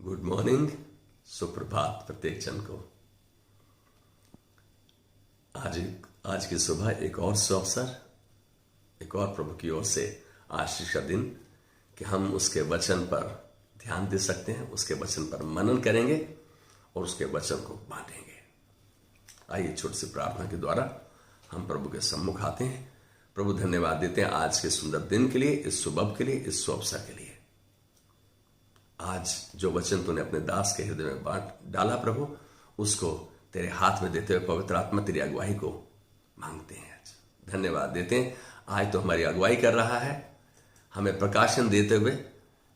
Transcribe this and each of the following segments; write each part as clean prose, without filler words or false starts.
Good morning, सुप्रभात प्रत्येक जन को। आज की सुबह एक और अवसर, एक और प्रभु की ओर से आशीष का दिन कि हम उसके वचन पर ध्यान दे सकते हैं, उसके वचन पर मनन करेंगे और उसके वचन को बांटेंगे। आइए छोटी सी प्रार्थना के द्वारा हम प्रभु के सम्मुख आते हैं। प्रभु धन्यवाद देते हैं आज के सुंदर दिन के लिए, इस सुबह के लिए, इस अवसर के लिए। आज जो वचन तूने अपने दास के हृदय में बांट डाला प्रभु, उसको तेरे हाथ में देते हुए पवित्र आत्मा तेरी अगुवाई को मांगते हैं। आज धन्यवाद देते हैं, आज तो हमारी अगुवाई कर रहा है, हमें प्रकाशन देते हुए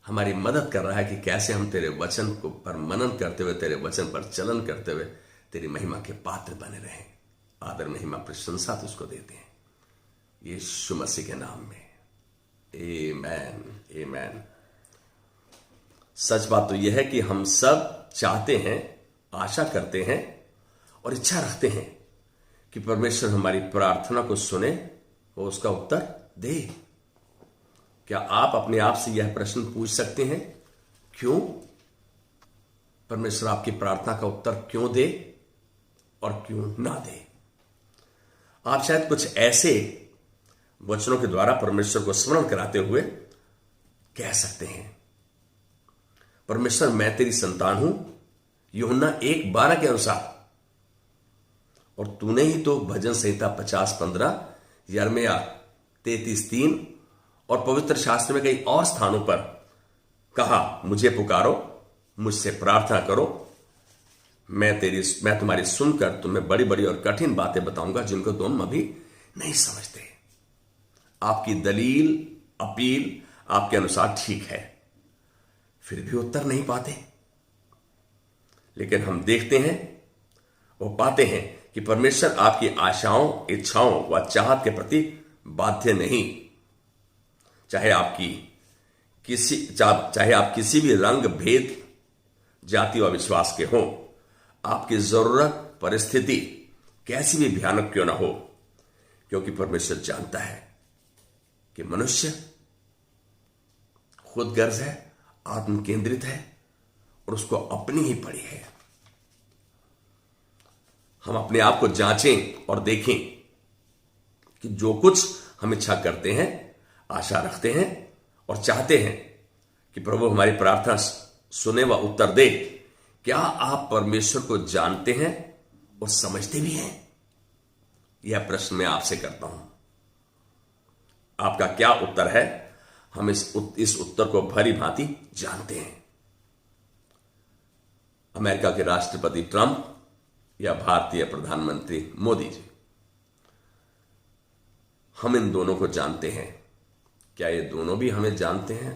हमारी मदद कर रहा है कि कैसे हम तेरे वचन को पर मनन करते हुए, तेरे वचन पर चलन करते हुए तेरी महिमा के पात्र बने रहें। आदर, महिमा, प्रशंसा तुझको देते हैं यीशु मसीह के नाम में। आमेन, आमेन। सच बात तो यह है कि हम सब चाहते हैं, आशा करते हैं और इच्छा रखते हैं कि परमेश्वर हमारी प्रार्थना को सुने और उसका उत्तर दे। क्या आप अपने आप से यह प्रश्न पूछ सकते हैं, क्यों परमेश्वर आपकी प्रार्थना का उत्तर क्यों दे और क्यों ना दे? आप शायद कुछ ऐसे वचनों के द्वारा परमेश्वर को स्मरण कराते हुए कह सकते हैं, परमेश्वर मैं तेरी संतान हूं, यूहन्ना 1:12 के अनुसार। और तूने ही तो भजन संहिता 50:15, यिर्मयाह 33:3 और पवित्र शास्त्र में कई और स्थानों पर कहा, मुझे पुकारो, मुझसे प्रार्थना करो, मैं तुम्हारी सुनकर तुम्हें बड़ी बड़ी और कठिन बातें बताऊंगा जिनको तुम अभी नहीं समझते। आपकी दलील, अपील आपके अनुसार ठीक है, फिर भी उत्तर नहीं पाते। लेकिन हम देखते हैं और पाते हैं कि परमेश्वर आपकी आशाओं, इच्छाओं व चाहत के प्रति बाध्य नहीं। चाहे आप किसी भी रंग, भेद, जाति व विश्वास के हों, आपकी जरूरत, परिस्थिति कैसी भी भयानक क्यों ना हो, क्योंकि परमेश्वर जानता है कि मनुष्य खुदगर्ज है, आत्म केंद्रित है और उसको अपनी ही पड़ी है। हम अपने आप को जांचें और देखें कि जो कुछ हम इच्छा करते हैं, आशा रखते हैं और चाहते हैं कि प्रभु हमारी प्रार्थना सुने व उत्तर दे, क्या आप परमेश्वर को जानते हैं और समझते भी हैं? यह प्रश्न मैं आपसे करता हूं। आपका क्या उत्तर है? हम इस उत्तर को भली भांति जानते हैं। अमेरिका के राष्ट्रपति ट्रंप या भारतीय प्रधानमंत्री मोदी जी, हम इन दोनों को जानते हैं। क्या ये दोनों भी हमें जानते हैं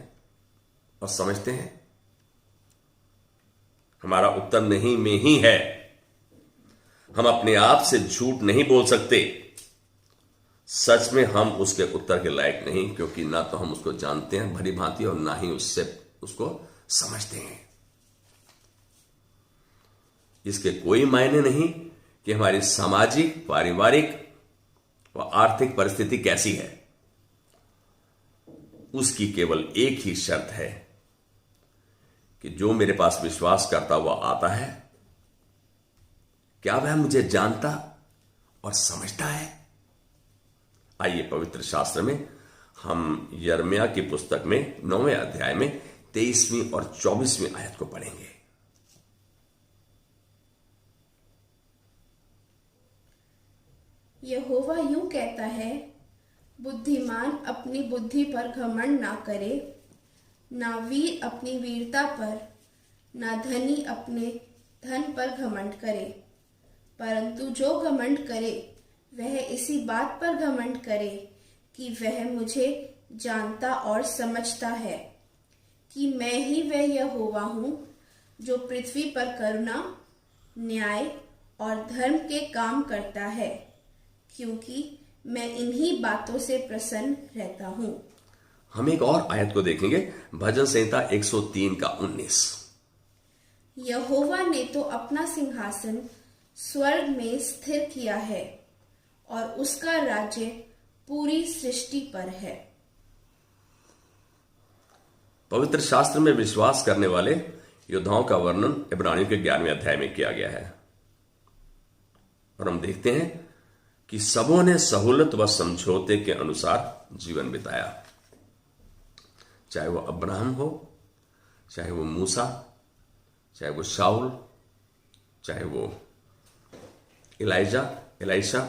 और समझते हैं? हमारा उत्तर नहीं में ही है। हम अपने आप से झूठ नहीं बोल सकते। सच में हम उसके उत्तर के लायक नहीं, क्योंकि ना तो हम उसको जानते हैं भली भांति और ना ही उसको समझते हैं। इसके कोई मायने नहीं कि हमारी सामाजिक, पारिवारिक व आर्थिक परिस्थिति कैसी है। उसकी केवल एक ही शर्त है कि जो मेरे पास विश्वास करता हुआ आता है, क्या वह मुझे जानता और समझता है? आइए पवित्र शास्त्र में हम यिर्मयाह की पुस्तक में 9वें अध्याय में 23वीं और 24वीं आयत को पढ़ेंगे। यहोवा यूं कहता है, बुद्धिमान अपनी बुद्धि पर घमंड ना करे, ना वीर अपनी वीरता पर, ना धनी अपने धन पर घमंड करे, परंतु जो घमंड करे वह इसी बात पर घमंड करे कि वह मुझे जानता और समझता है कि मैं ही वह यहोवा हूँ जो पृथ्वी पर करुणा, न्याय और धर्म के काम करता है, क्योंकि मैं इन्हीं बातों से प्रसन्न रहता हूँ। हम एक और आयत को देखेंगे, भजन संहिता 103:19। यहोवा ने तो अपना सिंहासन स्वर्ग में स्थिर किया है और उसका राज्य पूरी सृष्टि पर है। पवित्र शास्त्र में विश्वास करने वाले योद्धाओं का वर्णन इब्रानियों के 11वें अध्याय में किया गया है और हम देखते हैं कि सबों ने सहूलत व समझौते के अनुसार जीवन बिताया, चाहे वो अब्राहम हो, चाहे वो मूसा, चाहे वो शाऊल, चाहे वो एलीशा।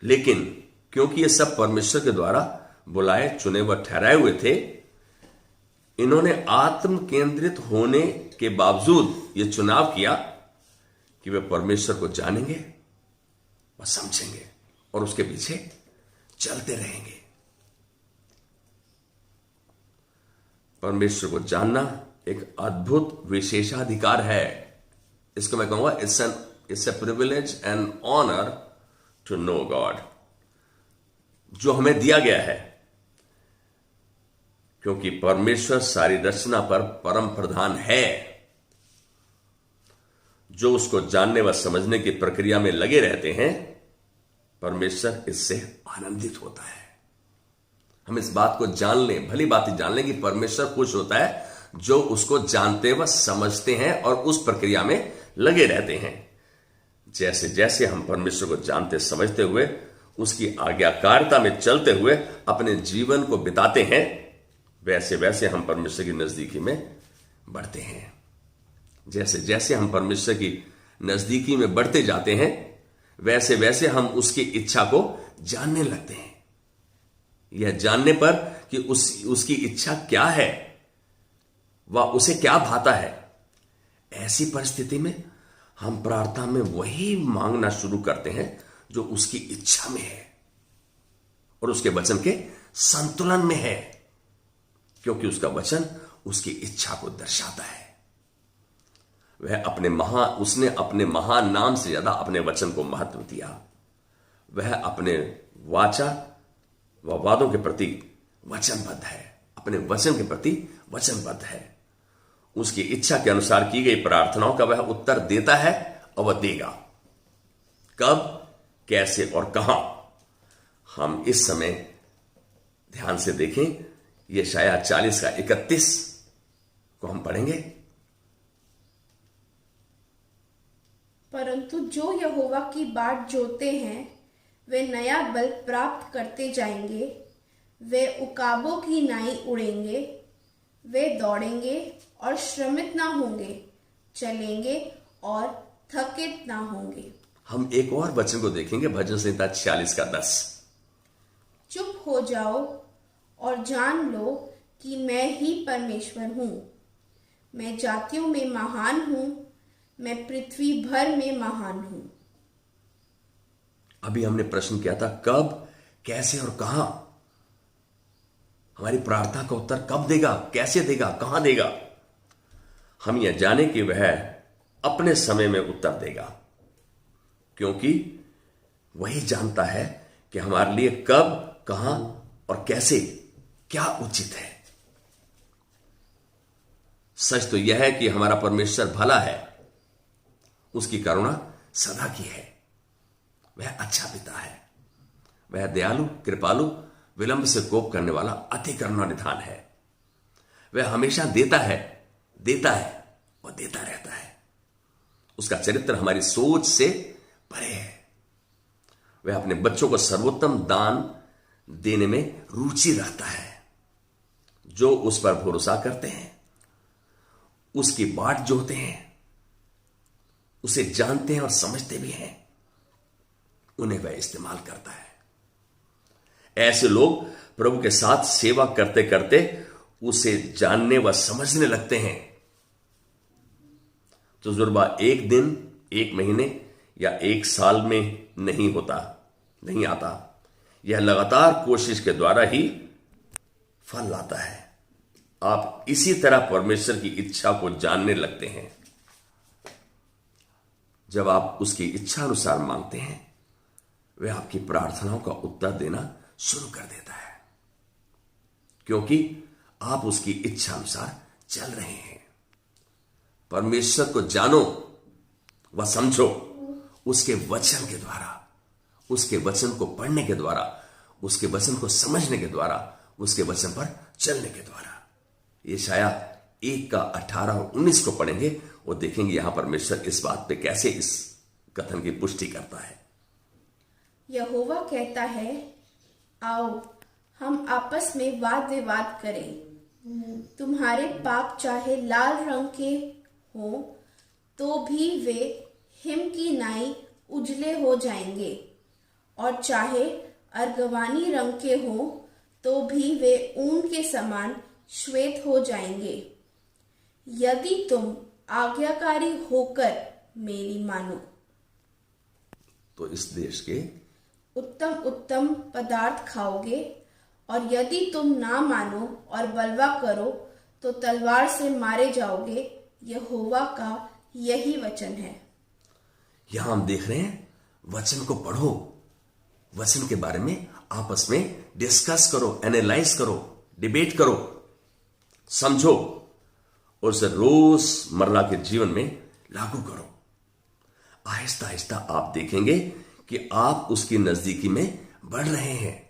लेकिन क्योंकि ये सब परमेश्वर के द्वारा बुलाए चुने व ठहराए हुए थे, इन्होंने आत्म केंद्रित होने के बावजूद ये चुनाव किया कि वे परमेश्वर को जानेंगे व समझेंगे और उसके पीछे चलते रहेंगे। परमेश्वर को जानना एक अद्भुत विशेषाधिकार है। इसको मैं कहूंगा it's a privilege and honour to know God, जो हमें दिया गया है, क्योंकि परमेश्वर सारी रचना पर परम प्रधान है। जो उसको जानने व समझने की प्रक्रिया में लगे रहते हैं, परमेश्वर इससे आनंदित होता है। हम इस बात को जान लें, भली बात जान लें कि परमेश्वर खुश होता है जो उसको जानते व समझते हैं और उस प्रक्रिया में लगे रहते हैं। जैसे जैसे हम परमेश्वर को जानते समझते हुए उसकी आज्ञाकारिता में चलते हुए अपने जीवन को बिताते हैं, वैसे वैसे हम परमेश्वर की नजदीकी में बढ़ते हैं। जैसे जैसे हम परमेश्वर की नजदीकी में बढ़ते जाते हैं, वैसे वैसे हम उसकी इच्छा को जानने लगते हैं। यह जानने पर कि उसकी इच्छा क्या है व उसे क्या भाता है, ऐसी परिस्थिति में हम प्रार्थना में वही मांगना शुरू करते हैं जो उसकी इच्छा में है और उसके वचन के संतुलन में है, क्योंकि उसका वचन उसकी इच्छा को दर्शाता है। उसने अपने महान नाम से ज्यादा अपने वचन को महत्व दिया। वह अपने वाचा व वादों के प्रति वचनबद्ध है, अपने वचन के प्रति वचनबद्ध है। उसकी इच्छा के अनुसार की गई प्रार्थनाओं का वह उत्तर देता है और वह देगा। कब, कैसे और कहां, हम इस समय ध्यान से देखें। यशायाह 40 का 31 को हम पढ़ेंगे। परंतु जो यहोवा की बाट जोते हैं वे नया बल प्राप्त करते जाएंगे, वे उकाबों की नाई उड़ेंगे, वे दौड़ेंगे और श्रमित ना होंगे, चलेंगे और थकित ना होंगे। हम एक और वचन को देखेंगे, भजन संहिता 46 का 10। चुप हो जाओ और जान लो कि मैं ही परमेश्वर हूं। मैं जातियों में महान हूं, मैं पृथ्वी भर में महान हूं। अभी हमने प्रश्न किया था कब, कैसे और कहां। हमारी प्रार्थना का उत्तर कब देगा, कैसे देगा, कहां देगा। हम यह जाने कि वह अपने समय में उत्तर देगा, क्योंकि वही जानता है कि हमारे लिए कब, कहां और कैसे क्या उचित है। सच तो यह है कि हमारा परमेश्वर भला है, उसकी करुणा सदा की है। वह अच्छा पिता है, वह दयालु, कृपालु, विलंब से कोप करने वाला, अति करुणानिधान है। वह हमेशा देता है और देता रहता है। उसका चरित्र हमारी सोच से परे है। वह अपने बच्चों को सर्वोत्तम दान देने में रुचि रखता है। जो उस पर भरोसा करते हैं, उसकी बाट जोते हैं, उसे जानते हैं और समझते भी हैं, उन्हें वह इस्तेमाल करता है। ऐसे लोग प्रभु के साथ सेवा करते करते उसे जानने व समझने लगते हैं। तजुर्बा एक दिन, एक महीने या एक साल में नहीं आता। यह लगातार कोशिश के द्वारा ही फल लाता है। आप इसी तरह परमेश्वर की इच्छा को जानने लगते हैं। जब आप उसकी इच्छा अनुसार मांगते हैं, वह आपकी प्रार्थनाओं का उत्तर देना शुरू कर देता है, क्योंकि आप उसकी इच्छा अनुसार चल रहे हैं। परमेश्वर को जानो व समझो उसके वचन के द्वारा, उसके वचन को पढ़ने के द्वारा, उसके वचन को समझने के द्वारा, उसके वचन पर चलने के द्वारा। यशायाह 1 का 18 और 19 को पढ़ेंगे, वो देखेंगे यहां परमेश्वर इस बात पे कैसे इस कथन की पुष्टि करता है। यहोवा कहता है, आओ हम आपस में वाद विवाद करें। तुम्हारे पाप चाहे लाल रंग के हों तो भी वे हिम की नाई उजले हो जाएंगे, और चाहे अर्गवानी रंग के हों तो भी वे ऊन के समान श्वेत हो जाएंगे, यदि तुम आज्ञाकारी होकर मेरी मानो। तो इस देश के उत्तम उत्तम पदार्थ खाओगे, और यदि तुम ना मानो और बलवा करो तो तलवार से मारे जाओगे। यहोवा का यही वचन है। यहां हम देख रहे हैं, वचन को पढ़ो, वचन के बारे में आपस में डिस्कस करो, एनालाइज करो, डिबेट करो, समझो, और उसे रोजमर्रा के जीवन में लागू करो। आहिस्ता आहिस्ता आप देखेंगे कि आप उसकी नजदीकी में बढ़ रहे हैं।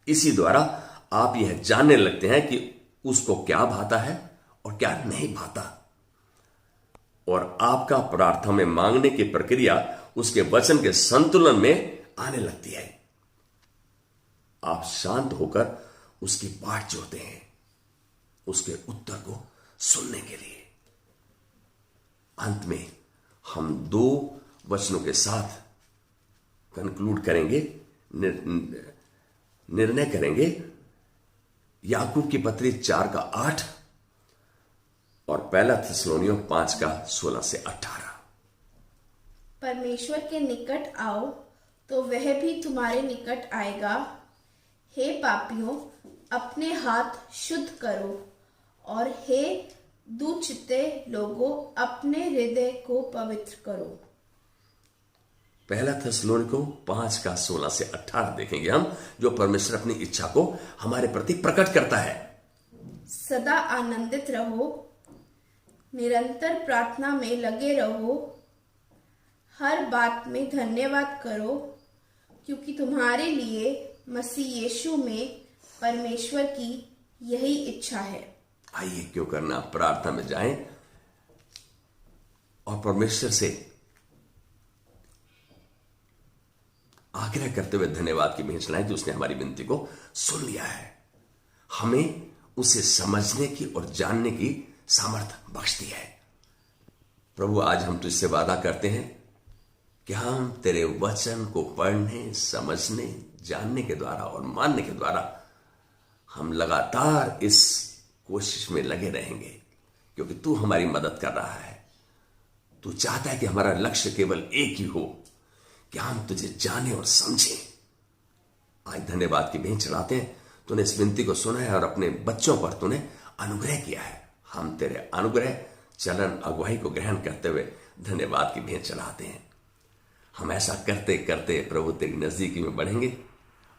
इसी द्वारा आप यह जानने लगते हैं कि उसको क्या भाता है और क्या नहीं भाता, और आपका प्रार्थना में मांगने की प्रक्रिया उसके वचन के संतुलन में आने लगती है। आप शांत होकर उसकी बाट जोड़ते हैं, उसके उत्तर को सुनने के लिए। अंत में हम 2 वचनों के साथ कंक्लूड करेंगे, निर्णय करेंगे। याकूब की पत्री 4 का 8 और पहला थिस्सलुनीयों 5 का 16 से 18। परमेश्वर के निकट आओ तो वह भी तुम्हारे निकट आएगा। हे पापियों, अपने हाथ शुद्ध करो, और हे दुचित्ते लोगों, अपने हृदय को पवित्र करो। पहला थिस्सलुनीयों 5 का 16 से 18 देखेंगे हम, जो परमेश्वर अपनी इच्छा को हमारे प्रति प्रकट करता है। सदा आनंदित रहो, निरंतर प्रार्थना में लगे रहो, हर बात में धन्यवाद करो, क्योंकि तुम्हारे लिए मसीह यीशु में परमेश्वर की यही इच्छा है। आइए, क्यों करना, प्रार्थना में जाएं और परमेश्वर से आग्रह करते हुए धन्यवाद की भेंट चढ़ाएं कि उसने हमारी विनती को सुन लिया है, हमें उसे समझने की और जानने की सामर्थ्य बख्श दी है। प्रभु, आज हम तुझसे वादा करते हैं कि हम तेरे वचन को पढ़ने, समझने, जानने के द्वारा और मानने के द्वारा हम लगातार इस कोशिश में लगे रहेंगे, क्योंकि तू हमारी मदद कर रहा है। तू चाहता है कि हमारा लक्ष्य केवल एक ही हो, कि हम तुझे जाने और समझें। आज धन्यवाद की भेंट चढ़ाते हैं, तूने इस विनती को सुना है और अपने बच्चों पर तूने अनुग्रह किया है। हम तेरे अनुग्रह, चलन, अगुवाई को ग्रहण करते हुए धन्यवाद की भेंट चढ़ाते हैं। हम ऐसा करते करते प्रभु तेरी नजदीकी में बढ़ेंगे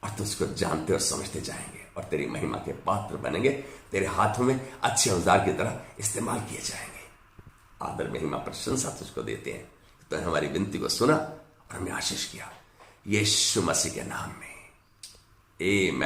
और तुझको जानते और समझते जाएंगे, और तेरी महिमा के पात्र बनेंगे। तेरे हाथों में अच्छे औजार की तरह इस्तेमाल किए जाएंगे। आदर, महिमा, प्रशंसा तुझको देते हैं। तो हमारी विनती को सुना और हमें आशीष किया, यीशु मसीह के नाम में, आमीन।